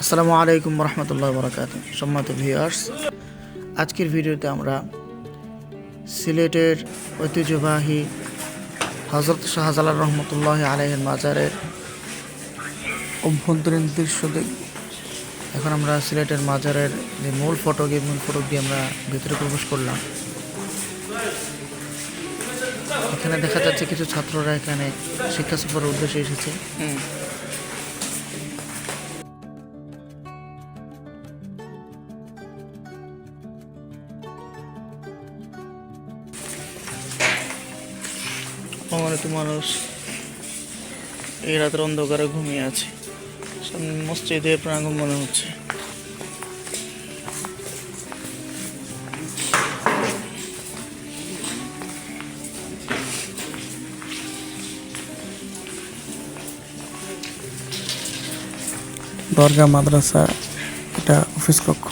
আসসালামু আলাইকুম রহমতুল্লাহ বরকাত। সম্মানিত ভিউয়ার্স, আজকের ভিডিওতে আমরা সিলেটের ঐতিহ্যবাহী হজরত শাহজালাল রহমতুল্লাহ আলাইহির মাজারের অভ্যন্তরীণ দৃশ্য দেখব। এখন আমরা সিলেটের মাজারের যে মূল ফটক দিয়ে আমরা ভিতরে প্রবেশ করলাম। এখানে দেখা যাচ্ছে কিছু ছাত্ররা এখানে শিক্ষা সফরের উদ্দেশ্যে এসেছে। অগণিত মানুষ এই রাতের অন্ধকারে ঘুমিয়ে আছে। সামনে মসজিদের প্রাঙ্গণ মনে হচ্ছে। দরগা মাদ্রাসা, এটা অফিস কক্ষ।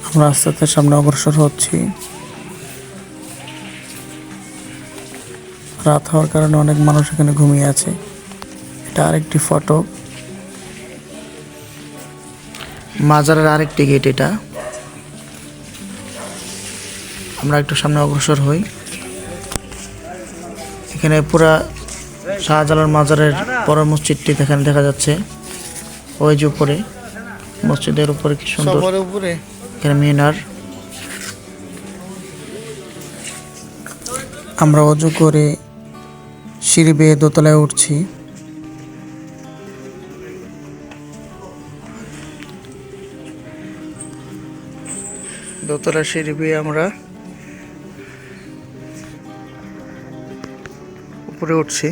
আমরা আস্তে আস্তে সামনে অগ্রসর হচ্ছি। রাত হওয়ার কারণে অনেক মানুষ এখানে ঘুমিয়ে আছে। এটা আরেকটি ফটক, মাজারের আরেকটি গেট। এটা আমরা একটু সামনে অগ্রসর হই। এখানে পুরা শাহজালাল মাজারের বড় মসজিদটি এখানে দেখা যাচ্ছে। ওই যে উপরে মসজিদের উপরে কি সুন্দর, উপরে এখানে মিনার। আমরা অজু করে সিঁড়ি বেয়ে দোতলায় উঠছি। দোতলা সিঁড়ি বেয়ে আমরা উপরে উঠছি।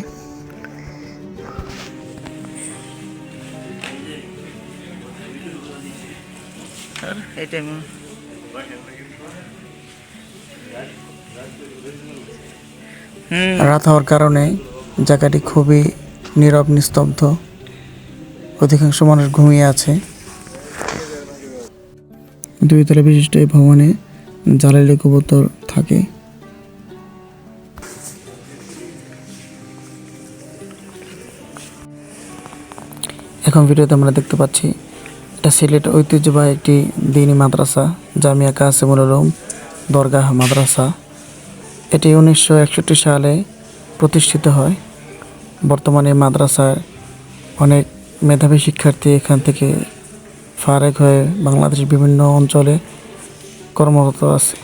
রাত হওয়ার কারণে জায়গাটি খুবই নীরব নিস্তব্ধ। অধিকাংশ মানুষ ঘুমিয়ে আছে। দুই তলা বিশিষ্ট এই ভবনে জালালি কবুতর থাকে। এখন ভিডিওতে আমরা দেখতে পাচ্ছি এটা সিলেট ঐতিহ্যবাহী একটি দ্বীনি মাদ্রাসা, জামিয়া কাসিমুল উলুম দরগাহ মাদ্রাসা। এটি 1961 সালে প্রতিষ্ঠিত হয়। বর্তমানে মাদ্রাসায় অনেক মেধাবী শিক্ষার্থী এখান থেকে ফারেক হয়ে বাংলাদেশের বিভিন্ন অঞ্চলে কর্মরত আছে।